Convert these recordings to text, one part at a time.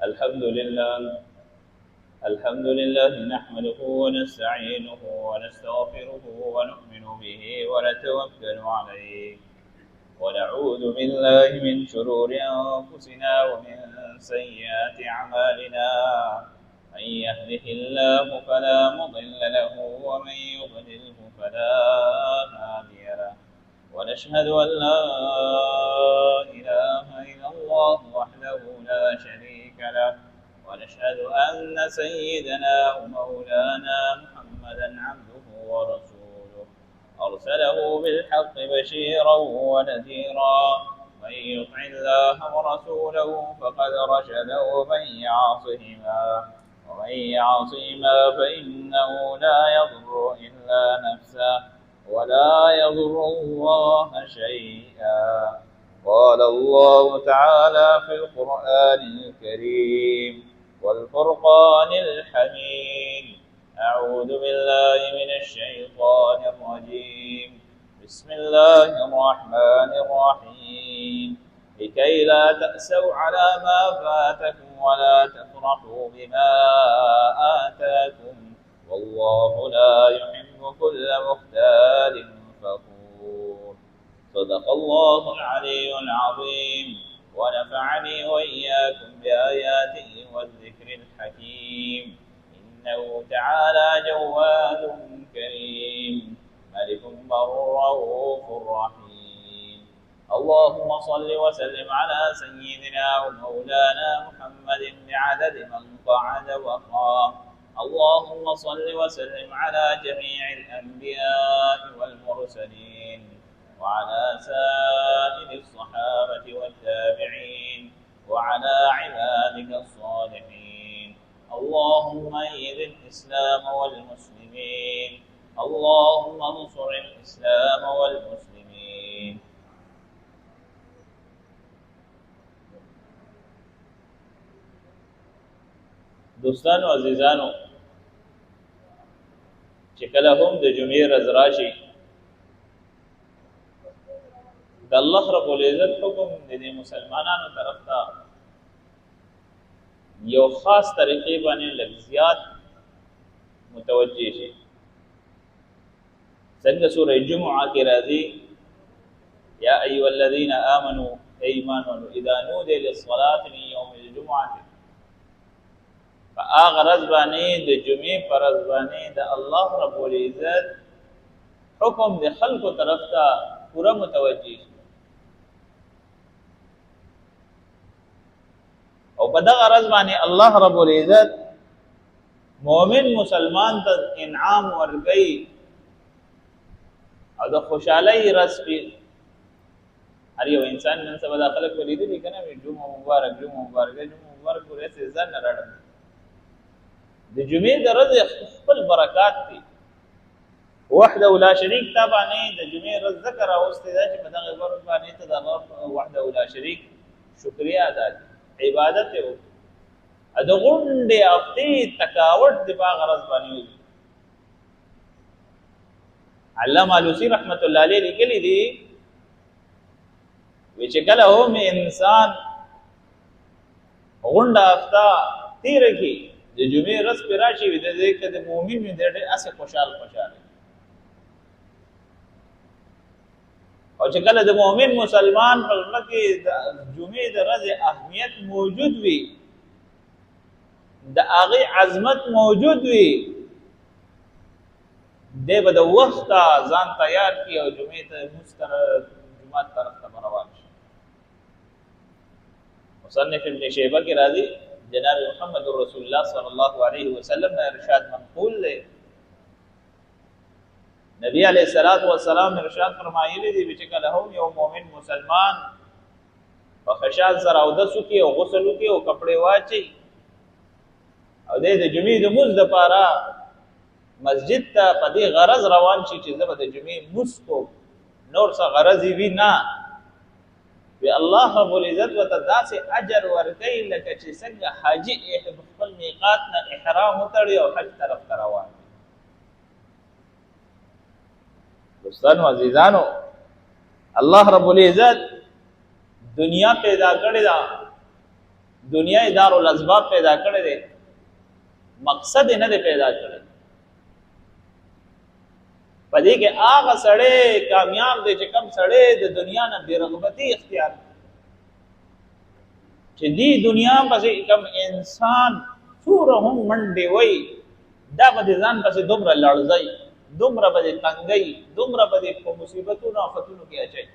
الحمد لله الحمد لله نحمده ونستعينه ونستغفره ونؤمن به ونتوكل عليه ونعوذ بالله من شرور أنفسنا ومن سيئات أعمالنا. من يهده الله فلا مضل له ومن يضلله فلا هادي له، ونشهد أن لا إله إلا الله وحده لا شريك له، ونشهد أن سيدنا ومولانا محمدا عبده ورسوله أرسله بالحق بشيرا ونذيرا. من يطع الله ورسوله فقد رشد ومن يعصهما فإنه لا يضر إلا نفسه ولا يضر الله شيئا. قال الله تعالى في القرآن الكريم والفرقان الحميد: أعوذ بالله من الشيطان الرجيم. بسم الله الرحمن الرحيم: لكي لا تأسوا على ما فاتكم ولا تفرحوا بما آتاكم والله لا يحب كل مختال فخور. صدق الله العلي العظيم، ونفعني وإياكم بآياته والذكر الحكيم. إنه تعالى جواد كريم، ملك بر رؤوف رحيم. اللهم صل وسلم على سيدنا ومولانا محمد بعدد من قعد وقام. اللهم صل وسلم على جميع الأنبياء والمرسلين وعلى سائر الصحابة والتابعين وعلى عبادك الصالحين. اللهم أيد الإسلام والمسلمين، اللهم انصر الإسلام والمسلمين. دوستانو عزیزانو، چې کله هم د جمعې ورځ راشي، د الله رب العزت حکم د مسلمانانو طرف ته یو خاص طریقې باندې لږ زیات متوجه شي. څنګه سورہ جمعه کې راځي: یا ایها الذین آمنوا ایمانوا اذا نودي للصلاة من یوم الجمعه. فآغرز باندې د جمعې پر ورځ باندې د الله رب العزت حکم د خلکو طرف ته پورا متوجه شي، او په دغه ورځ باندې الله رب العزت مؤمن مسلمان ته انعام ورکړي او د خوشحالۍ ورځ وي. هر یو انسان نن سبا د خلک ولیدلی کنه جمعه مبارک جمعه مبارک جمعه مبارک ورته ځان نه راړم. د جمعې د ورځې خپل برکات دي. وحده لا شریک ته باندې د جمعې ورځ ذکر اوسته دا چې په دغه ورځ باندې ته د الله وحده لا شریک شکریا ادا کړي، عبادت وکړي. د غونډې هفتې تکاوت د باغ ورځ باندې وي. علامه علوسی رحمت الله علیه لیکلی دي چې کله هم انسان غونډه هفته تیر کی د جمعې ورځ پر راشي د دې کې د مؤمن دې ډېر اسه خوشاله او چې کله د مؤمن مسلمان په لږ کې د جمعې د ورځې اهمیت موجود وي، د هغه عظمت موجود وي، دې به د وخت ځان تیار کی او جمعې ته جمعه طرف ته روان شي. مصنف ابن شیبه کې راځي جناب محمد رسول الله صلی الله علیه وسلم نے ارشاد منقول ہے، نبی علیہ الصلوۃ والسلام ارشاد فرمایلی دی چې کله هم یو مؤمن مسلمان په خشاع سره او د سکی او غسل وکي او کپڑے واچي او د جمعې د مز د پاره مسجد ته په دې غرض روان شي چې زبر د جمعې مز کو نور څه غرض وي نه وی الله رب العزت وتداسه اجر ورکړي لکه چې څنګه حاجی خپل میقات نه احرام وتړي او حج طرف ته روان. دوستانو عزیزانو، الله رب العزت دنیا پیدا کړی دا، دنیا دار الاسباب پیدا کړی دی، مقصد نه دی پیدا کړی. په دې کې هغه سړی کامیاب دی چې کم سړی د دنیا نه بې رغبتي اختیار کړي، چې دی دنیا پسې کم انسان څومره هم منډې وي، دا به د ځان پسې دومره لړزئ، دومره به د تنګئ، دومره به د په مصیبتونو آفتونو کې اچئ.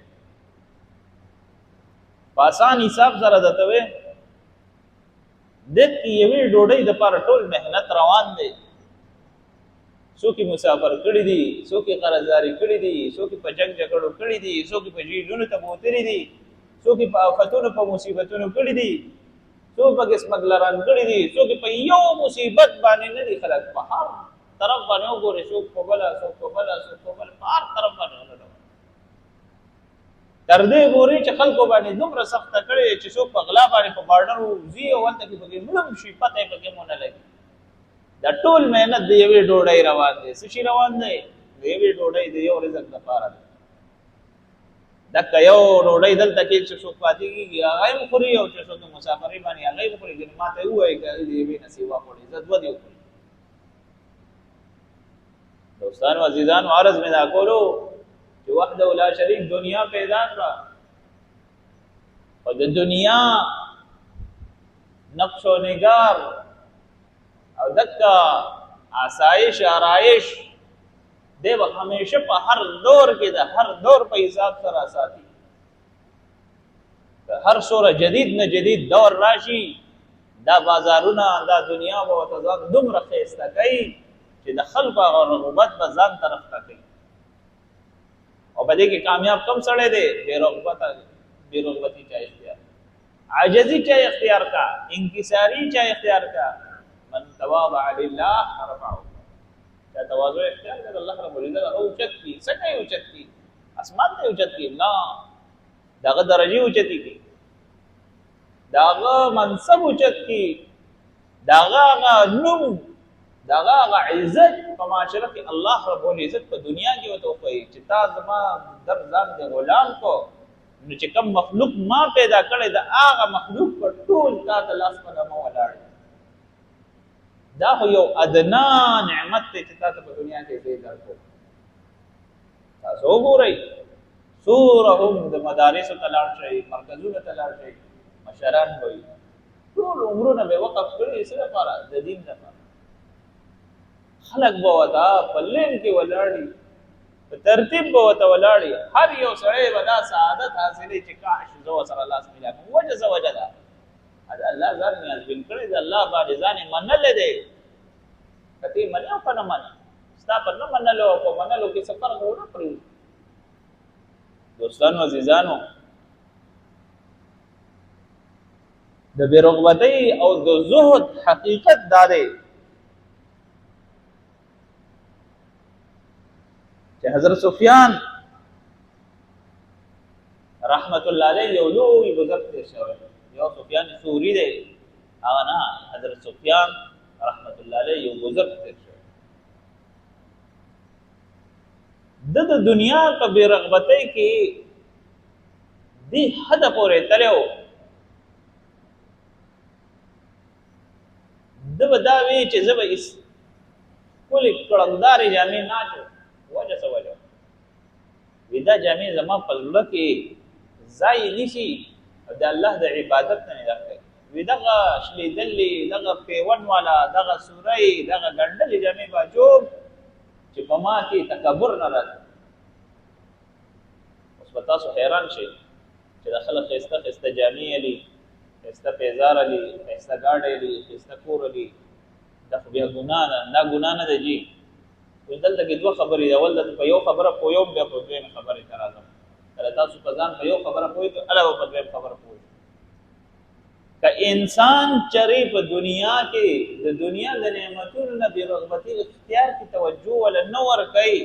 په آسان حساب سره درته وایم دې یوې ډوډۍ دپاره ټول محنت روان دی. څوک مسافر کړي دي، څوک قرضداري کړي دي، څوک په جنگ جګړو کړي دي، څوک په جیلونو ته بوتلي دي، څوک په آفتونو په مصیبتونو کړي دي، څوک په سمګلران کړي دي، څوک په یو مصیبت باندې نه دي. خلک په هر طرف باندې وګوري، څوک په بله، څوک په بله، څوک په بله، په هر طرف باندې غلط تر دې پورې چې خلکو باندې دومره سخته کړې چې څوک په غلا باندې په بارډر وځي او هلته کې پکې مړم شي، پته یې پکې مونه لګي. دا ټول محنت د یوې ډوډۍ روان دی. څه شي روان دی؟ د یوې ډوډۍ د یو رزق دپاره دی. دکه یو ډوډۍ دلته کې چې څوک پاتې کېږي هغه یې خوري، او چې څوک مسافرۍ باندې هغه یې خوري. ګنې ما ته یې ووایي که د یوې نه سیوا خوړې، زه دوه دې وخوري. دوستانو عزیزانو، عرض مې دا کولو چې وحده لا شریک دنیا پیدا کړه، او د دنیا نقش و نگار او دکه آسایش آرایش دی به همیشه په هر دور کې د هر دور په حساب سره ساتي. د هر سوره جدید نه جدید دور راشي، دا بازارونه دا دنیا به ورته ځان دومره ښایسته کوي چې د خلکو هغه رغبت به ځان طرف ته کوي. او په دې کې کامیاب کم سړی دی؟ بې رغبتي چا اختیار، عاجزي چا اختیار کا، انکساري چا اختیار کا. من تواضع لله رفعه. چا تواضع اختیار کړ الله رب العزت او اوچت کی. څنګه یې اوچت کی؟ اسمان ته اوچت کی؟ نه، دغه درجه اوچتې کی، دغه منصب اوچت کی، دغه نوم، دغه عزت په معاشره کې الله رب العزت په دنیا کې ورته وښایي چې تا زما در ځان د غلام کو، نو چې کوم مخلوق ما پیدا کړی د هغه مخلوق په ټول تا ته لاس په دمه ولاړ. دا خو یو ادنا نعمت دی چې تا ته په دنیا کې زه درکړم. تاسو وګورئ څومره هم د مدارسو ته لاړ شئ، مرکزونو ته لاړ شئ، مشران به وي ټول عمرونه به وقف کړي څه لپاره؟ د دین لپاره. خلک به ورته په لین کې ولاړي، په ترتیب به ورته ولاړي. هر یو سړی به دا سعادت حاصلوي چې کاش زه ورسره لاس میلاو کړم. وجه څه وجه ده؟ الله ځان نیازبین کړی دی، الله باندې ځان یې منلی دی. که ته یې منې او که نه منې، ستا په نه منلو او په منلو کې څه فرق ونه پرېږدي. دوستانو عزیزانو، د بې رغبتۍ او د زهد حقیقت دا دی چې حضرت سفیان رحمت الله علیه یو لوی بزرګ تېر شوی، یو سفیان ثوری دی، هغه نه، حضرت سفیان رحمت الله علیه یو بزرګ تېر شوی. د دنیا په بې رغبتۍ کې دې حده پورې تللی و، ده به دا وی چې زه به ښکلې کړندارې جامې نه اچوم. وجه څه وجه؟ وی دا جامې زما په زړه کې ځای نیسي او د الله د عبادت نه مې ډک کوي. وی دغه شلېدلې، دغه پیون والا، دغه سوری، دغه ګنډلې جامې به اچوم چې په ما کې تکبر نه راځي. اوس به تاسو حیران شئ چې د خلک ښایسته ښایسته جامې علي، ښایسته پیزار علي، ښایسته ګاډی علي، ښایسته کور علي. دا خو بیا ګناه ده. دا ګناه نه ده جي. اوس دلته کې دوه خبرې دي. اول په یو خبره پوهېږم، بیا په دویمې خبرې ته راځم. کله تاسو په ځان په یو خبره پوهېږئ، هله به په دویم خبره پوهېږئ. که انسان چرې په دنیا کې د دنیا د نعمتونو نه بې رغبتي اختیار کې توجه وله نه ورکوي،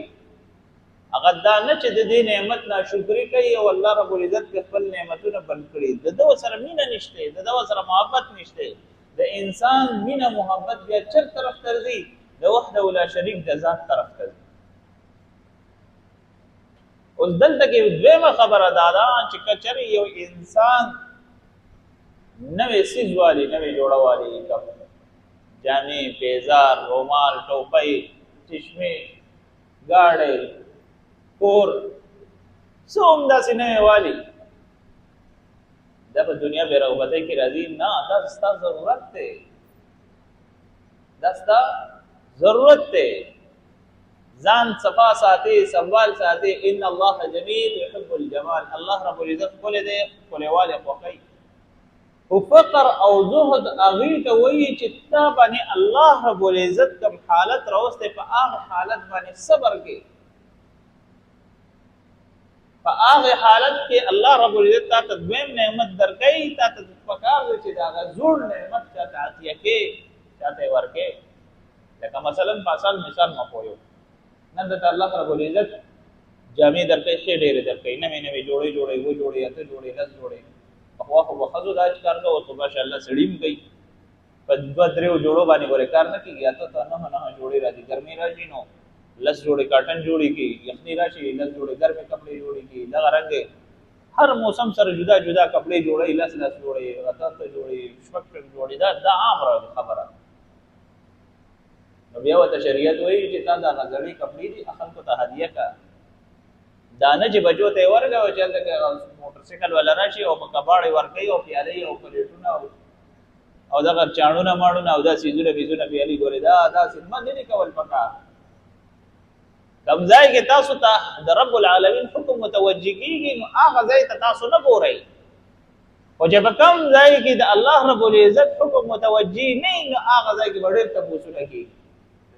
هغه دا نه چې د دې نعمت ناشکري کوي او الله رب العزت کې خپل نعمتونه بند کړي، د ده ورسره مینه نشته، د ده ورسره محبت نشته. د انسان مینه محبت بیا چر طرف ته ځي؟ د وحده لا شریک د ذات طرف ته ځي. اوس دلته کې دویمه خبره دا ده چې که چېرې یو انسان نوې سیز والی نوې جوړه والی کم جامې پیزار رومال ټوپۍ چشمې گاڑی کور څه هم داسې نوې والی دا په دنیا بې رغبتۍ کې راځي نه دا ستا ضرورت دی دا ستا ضرورت دی ځان صفا ساتي سنبال ساتي ان الله جمیل يحب الجمال الله رب العزت ښکلی دی ښکلیوالی خوښوي خو فقر او زهد هغې ته وایي چې تا باندې الله رب العزت کوم حالت راوستی په هغه حالت باندې صبر کې په هغه حالت کې الله رب العزت تا ته دویم نعمت درکوي تا ته پکار دی چې د هغه زوړ نعمت چاته عطیه کې چاته یې ورکې لکه مثلا په اسان مثال مه پوهیو نن درته الله رب العزت جامې درکوي ښې ډېرې درکوي نوې نوې جوړې جوړې اووه جوړې اته جوړې لس جوړې پخوا خو به ښځو دا چې کار کوه اوس خو ماشاءالله سړي هم کوي په دوه درېو جوړو باندې ګورې کار نه کېږي اته ته نهه جوړې راځي ګرمي راشي نو لس جوړې کاټن جوړې کړي یخني راشي لس جوړې ګرمې کپړې جوړې کړي دغه رنګ هر موسم سره جدا جدا کپړې جوړې لس جوړې اته جوړې شپږ جوړې دا عام خبره نو بیا ورته شریعت وایي چې تا دغه زړې کپړې دي خلکو ته هدیه کړه دا نه چې بچو ته یې ورکړه چې هلته موټرسایکل والا راشي او په کباړې ورکوي او پیالې او پلیټونه او دغه چاڼونه ماڼونه او دا څیزونه بیزونه پیالې ګورې دا خدمت نه دي کول پکار کوم ځای کې تاسو ته د رب العالمین حکم متوجه کېږي نو هغه ځای ته تاسو نه ګورئ خو چې په کوم ځای کې د الله رب العزت حکم متوجه نه وي نو هغه ځای کې به ډېر تپوسونه کېږي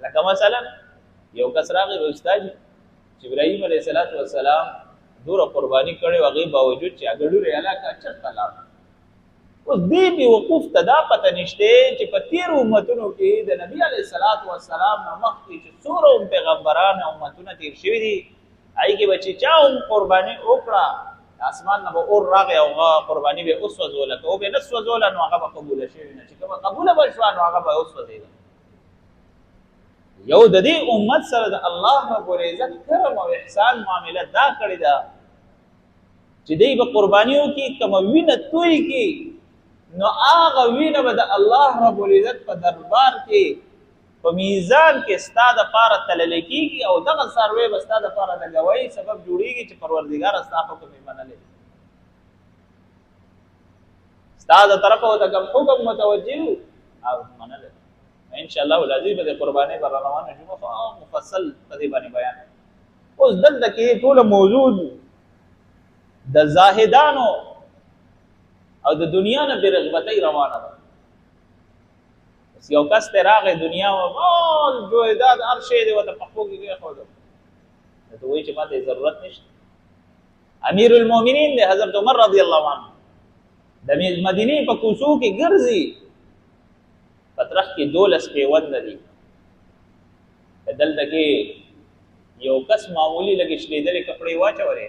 لکه مثلا یو کس راغی استاد چې ابراهیم علیه السلام دوره قرباني کړې و هغې باوجود چې هغه ډوډۍ علاقه چېرته لاړ اوس دې بېوقوف ته دا پته نشتی چې په تېرو امتونو کې د نبي علیه السلام نه مخکې چې څومره هم پیغمبران او امتونه تېر شوي دي هغې کې به چې چا هم قرباني وکړه اسمان نه به اور راغی او هغه قرباني به یې وسوځوله که به نه سوځوله نو هغه به قبوله شوې نه چې کومه قبوله به شوه نو هغه به یې وسوځېده یو د دې امت سره د الله رب العزت کرم او احسان معامله دا کړې ده چې دوی به قرباني وکړي کومه وینه توی کړي نو هغه وینه به د الله رب العزت په دربار کې په میزان کې ستا دپاره تللی کېږي او دغه څاروی به ستا دپاره د ګوایي سبب جوړېږي چې پروردګاره ستا حکم یې منلی ستا د طرفه ورته کوم حکم متوجه و او منلی ان شاء الله العزیز به د قربانۍ پر روانه جمعه مفصل په دې باندې بیان اوس دلته کې ټوله موضوع د زاهدانو او د دنیا نه بې رغبتۍ روانه ده اوس یو کس ته راغی دنیا مال جایداد هر شی دی ورته په پښو کې کېښوده ته وایي چې ما ته ضرورت نشته امیر المؤمنین دی حضرت عمر رضی الله عنه د مدینې په کوڅو کې ګرځي پترخ کې 12 پیونده دي دلته کې یو کس معمولی لږې شلېدلې کپړې واچولې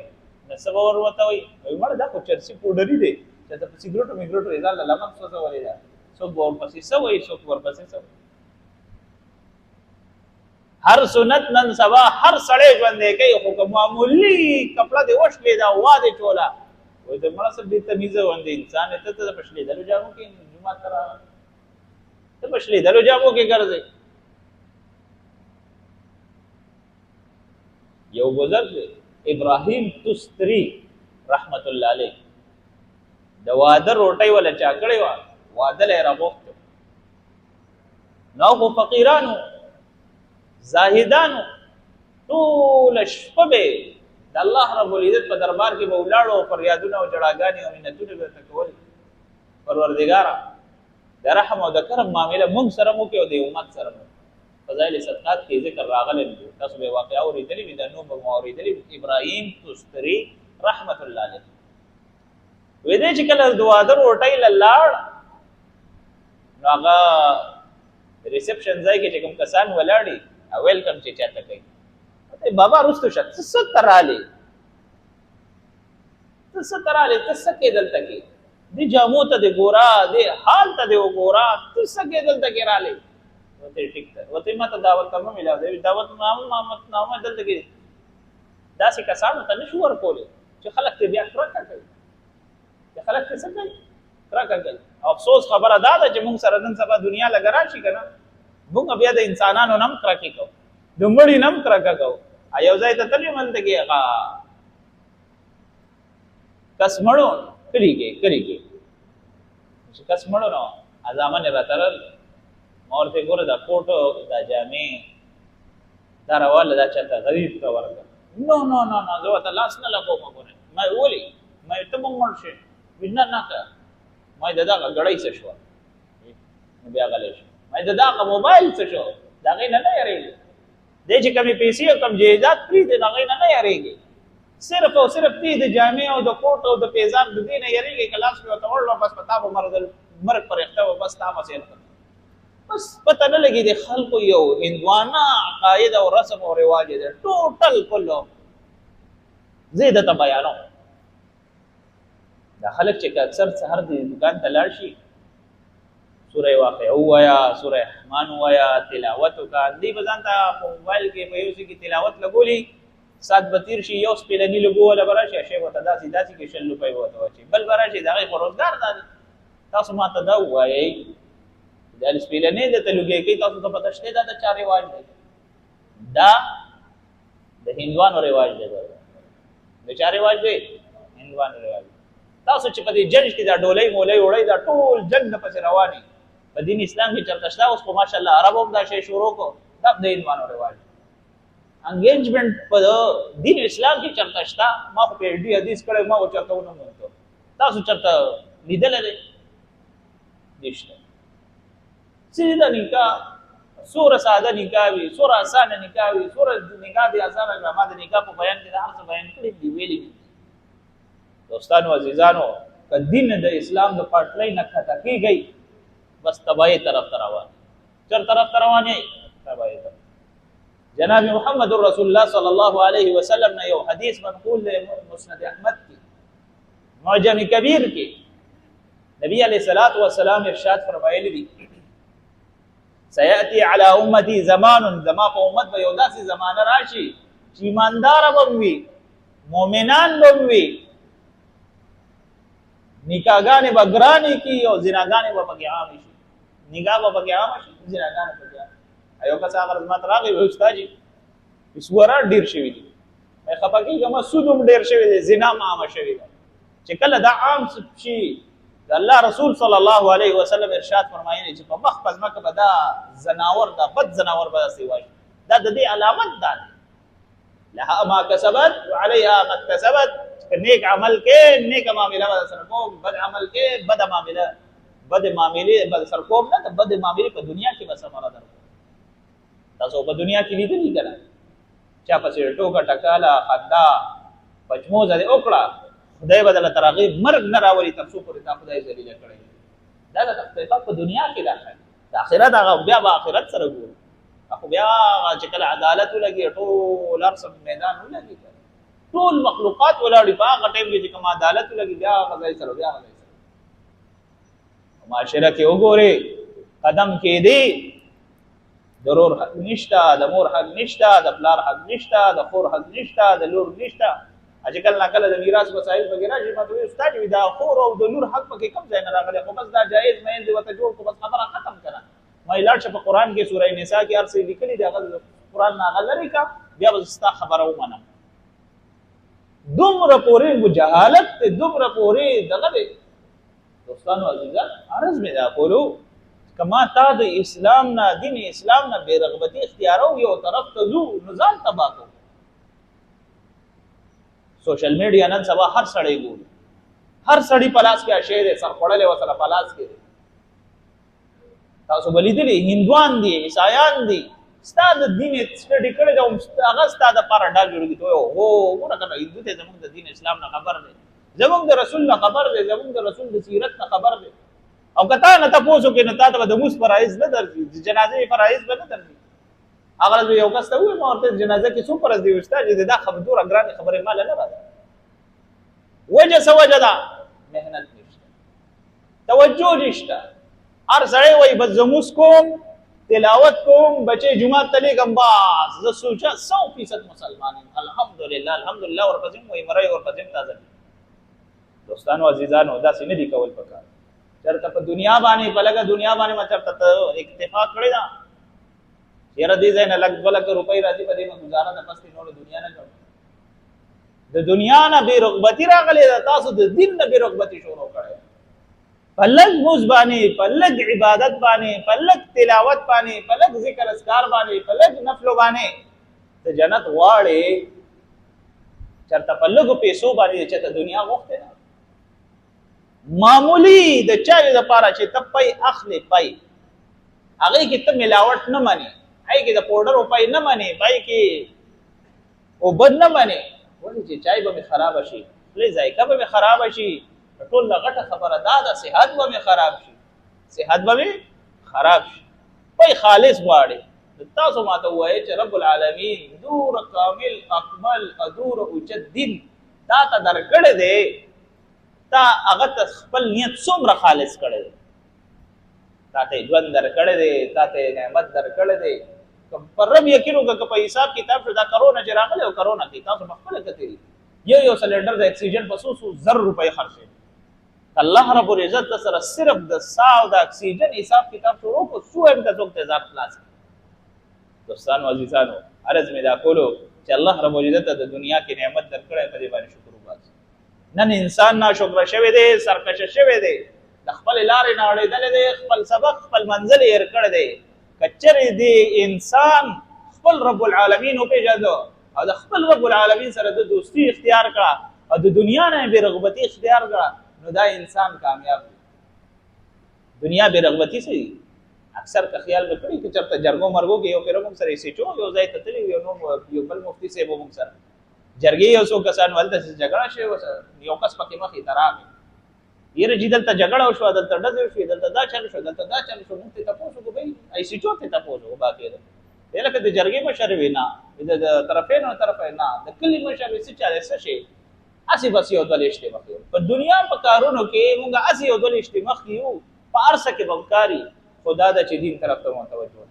نو څه به ورته وایي مړه دا خو چرسي پوډري دی چې ته په سګرټو میګرټو یې ځان له لمن سوځولې ده څوک به ورپسې څه وایي څوک ورپسې څه وایي هر سنت نن سبا هر سړی ژوندی کوي خو که معمولي کپړه دې وشلېده او وا دې چوله وایي ته مړه څه بې تمیزه غوندې انسان یې ته په شلېدلو جامو کې جومات ته راغلی ته په شلېدلو جامو کې ګرځئ یو بزرګ ابراهیم تستری رحمت الله علیه د واده روټۍ ولا چا کړې وه واده له یې راغوښتو نو خو فقیرانو زاهدانو ټوله شپه به د الله رب العزت په دربار کې به ولاړو او فریادونه او جړاګانې او منتونه به ورته کول پروردګاره د رحم او د کرم معامله موږ سره مو کې او د امت سره مو فضایل صدقات کې ذکر راغلی تاسو به واقعه اورېدلې وي دا نوم به مو اورېدلې ابراهیم تستري رحمت الله علیه وې دې چې کله د واده روټۍ له لاړ نو هغه ریسپشن ځای کې چې کوم کسان ولاړي ویلکم چې چاته کوي بابا رستو شه ته څه ته رالې ته څه کې دلته کې دې جامو ته دې ګوره دې حال ته دې وګوره ته څه کې دلته کې رالې وته ټیک ده وته ما ته دعوت کوم ملا دی دعوت نامه دلته کې داسې کسانو ته نشو ورکولې چې خلک ته بیا کرکه کوي چې خلک ته څه کوي کرکه کوي. افسوس خبره دا ده چې موږ سره نن سبا دنیا لګ راشي کنه، موږ بیا د انسانانو نم کرکه کوو، د مړي نم کرکه کوو. یو ځای ته تللی ملته کې کس مړو کلی کې چې کس مړو نو ازامن راتلل ما ورته ګوره دا کوټو دا جامې دا راواله دا چاته غریب ته ورکړه. نو نو نو نو زه ورته لاس نه لګوم. ګوره ما ولي ما ته مونږ مړ شي وینا نه که ما دغه غړی څه شو بیا غلی شو، ما دغه موبایل څه شو دا غي نه یریږي. دې چې کمی پیسې او کم جایداد پری دې دا غي نه یریږي. صرف او صرف دې د جامع او د کوټ او د پیزار د دې نه یریږي. کلاس په تورلو بس پتا په مرګ پر اخته و بس تا مسیر بس پته نه لګي د خلکو یو هندوانه عقاید او رسم او رواج دي ټوټل کلو زیاده ته بیانو. دا خلک چې اکثر سحر د دکان ته لاړ شي سوره واقعه وایا، سوره رحمان وایا، تلاوت وکړه. دی بزان ته په موبایل کې په یو څه کې تلاوت لګولي سات بتیر شي یو سپلنی لګو ولا براشي شی وته داسې کې شل روپۍ وته وچی بل براشي دغه روزګار ده. تاسو ما ته دا وایي د سپلنی د تلګي کې تاسو ته پته شته دا د چا رواج دی؟ دا د هندوانو رواج دی. د چا رواج دی؟ هندوانو رواج. تاسو چې په دې جنج کې دا ډولۍ مولۍ وړي دا ټول جنگ په رواني په دین اسلام کې چرته شته. اوس په ماشاءالله عربو دا شی شروع کو دا د هندوانو رواج. انګیجمنت په دین اسلام کې چرته شته. ما په پی ډی حدیث کړه ما چرته ونه مونږ تاسو چرته لیدل دي نشته. سیده نکاح سوره ساده نکاح وی، سوره اسانه نکاح وی، سوره نکاح دي اسانه ما د نکاح په بیان کې دا څه بیان کړی دی ویلي. دوستانو عزیزانو که دین د اسلام د پټلۍ نه کته کیږي بس تباہی طرف روان. چر طرف روان یې تباہی طرف. جناب محمد رسول الله صلی الله علیه وسلم نے یو حدیث منقول له مسند احمد کی معجم کبیر کی نبی علیہ الصلوۃ والسلام ارشاد فرمایلی دی سیاتی علی امتی زمان، زما په امت به یو داسې زمانه راشي چې ایماندار به وي، مؤمنان به وي، نکاحګانې به ګرانې کی او زناګانې به پکې عام شي. نکاح به پکې عام شي، زناګانې پکې عام. ایو کس هغه خدمت راغی و استاد جی اسوره ډیر شوی دي مې خپګي کوم سودوم ډیر شوی دي، زنا عام شوی دي. چې کله دا عام شي د الله رسول صلی الله علیه وسلم ارشاد فرمایلی چې په مخ پس مکه به دا زناور دا بد زناور به سی وای دا د دې علامت ده. لها ما کسبت وعليها ما اكتسبت. نیک عمل کې نیک معاملې به سره کوم، بد عمل کې بد معاملې به سره کوم. نه بد معاملې په دنیا کې بس امر درکو. تاسو په دنیا کې لیدلی کنه چا پسې ټوکا ټکاله خندا پچموز دې وکړه خدای بدل ترغیب مرګ نه راولي تر څو پورې تا خدای ذلیل کړی. دا د تخفیفات په دنیا کې راځي. د آخرت هغه بیا به آخرت سره ګورو. خو بیا چې کله عدالت ولګي ټول ارسم میدان ولګي ټول مخلوقات ولاړې په هغه ټیم کې چې کوم عدالت ولګي بیا غځای سره بیا غځای سره معاشره کې وګوري قدم کې دی ضرور حق نشته، د مور حق نشته، د پلار حق نشته، د خور حق نشته، د لور نشته. اجکل ناکله د میراث مسائل وغیرہ چې ماته استاد وی دا خور او د لور حق پکې کم ځای نه راغلی. خو بس دا جایز مې دی وته جوړ کو بس خبره ختم کړه. مې لاړ په قران کې سورې نساء کې ارسې لیکلي دی هغه قران نه غلري کا بیا بس ستا خبره ومنه. دومره پورې جهالت ته دومره پورې دغه دوستانو عزیزان عرض مې دا کولو کما تا د اسلام نه دین اسلام نه بے رغبتی اختیارو یو طرف ته زو نزال تباکو. سوشل میډیا نن سبا هر سړی ګوري، هر سړی پلاس کې شعر سر خړلې وسره پلاس کې. تاسو بلیدلی هندوان دي عیسایان دي ستاد دین سټډي کړي دا هغه ستاد پر ډال جوړیږي ته او ورته کنه هندو ته زموږ د دین اسلام نه خبر دی، زموږ د رسول نه خبر دی، زموږ د رسول د سیرت نه خبر دی. او کته نه تاسو کې نه تاسو د موس فرایض نه درځي، جنازې فرایض به نه درځي. هغه یو کس ته وایي مورته جنازه کې څو فرض دی استاد دې دا خبره ګران خبره مال نه راځي. وجه سوجدا مهنت نشته، توجه نشته. هر سړی وایي بس زموس کوم تلاوت کوم بچي جمعه ته لګم باز زه سوچا 100% مسلمان الحمدلله الحمدلله ورپسې وایي مرای ورپسې تازه. دوستانو عزیزانو دا سینې دی کول پکار چرته په دنیا باندې په لګه دنیا باندې ما چرته اکتفا کړی دا یره دې ځای نه لګ 2 لک روپۍ راځي په دې ما گزاره د پسې نور دنیا نه کوم د دنیا نه بے رغبتی راغلی دا تاسو د دین نه بے رغبتی شروع کړی په لږ موز باندې په لږ عبادت باندې په لږ تلاوت باندې په لږ ذکر اذکار باندې په لږ نفل باندې ته جنت غواړې چرته په لږو پیسو باندې چې ته دنیا غوښتې نه معمولی د چایو دپاره چې ته پی اخلې پی هغې کې ته ملاوټ نه منې هغې کې د پوډرو پی نه منې پی کې اوبه نه منې ولې چې چای به مې خرابه شي خولې ذایقه به مې خرابه شي ټول غټه خبره دا ده صحت به مې خراب شي صحت به مې خراب شي پی خالص غواړې تاسو ماته ووایئ چې رب العالمین دوره کامل اکمل ادوره اوچت دین تا ته درکړی دی تا هغه ته خپل نیت څومره خالص کړی دی تا ته ژوند درکړی دی تا ته نعمت درکړی دی پر رب یقین وکړه که په حساب کتاب شو دا کرونا چې راغلی او کرونا کې تاسو په خپله کتلي یو سلنډر د اکسیجن په څو زر روپۍ خرڅ الله رب العزت سره صرف د ساه او د اکسیجن حساب کتاب شروع کو څو هم د څوک تیزاب خلاص دوستانو عزیزانو عرض مې دا کولو چې الله رب العزت د دنیا کې نعمت درکړی په دې باندې شکر وباسئ نن انسان ناشکره شوی دی سرکشه شوی دی د خپل لارې نه اړېدلی دی خپل سبق خپل منزل یې هېر کړی دی که چېرې دی انسان خپل رب العالمین وپېژنده او د خپل رب العالمین سره د دوستي اختیار کړه او د دنیا نه بې رغبتي اختیار کړه نو دا انسان کامیاب دی دنیا بې رغبتي څه دي اکثر که خیال به کړي که چېرته جرګو مرګو کې یو پېره موږ سره ایسېچو یو ځای ته تللي یو بل مفتي صاحب و موږ سره جرګې یو څو کسان هلته جګړه شوې وه یو کس پکې مخې ته راغی یره جی دلته جګړه وشوه دلته ډزې وشوې دلته دا چل شو دلته دا چل شو موږ ترې تپوس وکړو بهی ایسېچو ترې تپوس وکړو باقاعده دی لکه د جرګې مشر وي نه د طرفین و طرفین نه د کلي مشر وي څه چاله څه شي هسې بس یو دوه لیشتې مخکې په دنیا په کارونو کې موږ هسې یو دوه لیشتې مخکې یو په هر څه کې به کاري خو دا ده چې دین طرف ته متوجه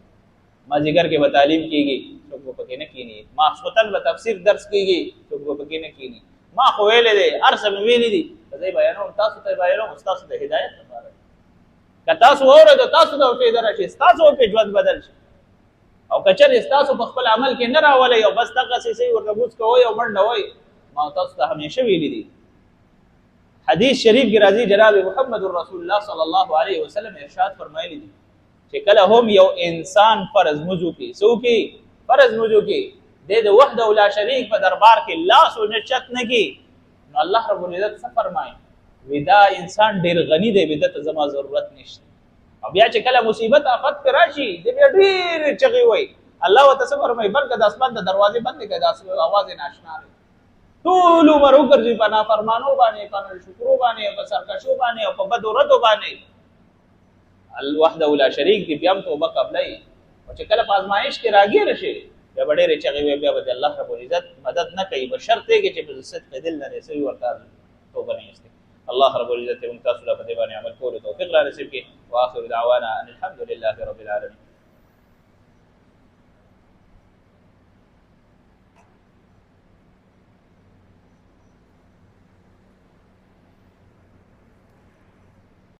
مازدیګر کې به تعلیم کېږي څوک به پکې نه کښېني ماخوستن به تفسیر درس کېږي څوک به پکې نه کښېني ما خو ویلی دی هر څه مې ویلي دي که زه یې بیانوم تاسو ته یې بیانوم ستاسو د هدایت لپاره که تاسو واورېدو تاسو ته فایده راشي ستاسو پرې ژوند بدل شي او که چېرې ستاسو په خپل عمل کې نه راولئ او بس دغسې صحیح ورته بوڅ کوئ او منډه وئ ما تاسو ته همیشه ویلي دي حدیث شریف کې راځي جناب محمد رسول الله صلی الله علیه وسلم ارشاد فرمایلی دي چې کله هم یو انسان فرض موضوع کې څو کې فرض موضوع کې د وحده لا شریک په دربار کې لاس او نشت نه کې نو الله رب العزت څه فرمایي ودا انسان ډیر غنی دی بدته زما ضرورت نشته او بیا چې کله مصیبت آفت پر راشي د بیا ډیر چغي وای الله وتعالى څه فرمایي بلکې د اسمان د دروازې بند کړي د आवाज ناشنا دی ټول عمر وګرځي په نافرمانو باندې په شکرو باندې په سرکشو باندې او په بد ورځو باندې الوحده لا شریک دی بیا هم توبه قبلای او چې کله په ازمایش کې راګیر شي بیا ډېرې چغې وي بیا به الله رب العزت مدد نه کوي بشرط دی چې په صدق دل نه رسوي ورته توبه نه ایستي الله رب العزت موږ تاسو له په دې باندې عمل کولو توفیق را نصیب کړي واخر دعوانا ان الحمد لله رب العالمين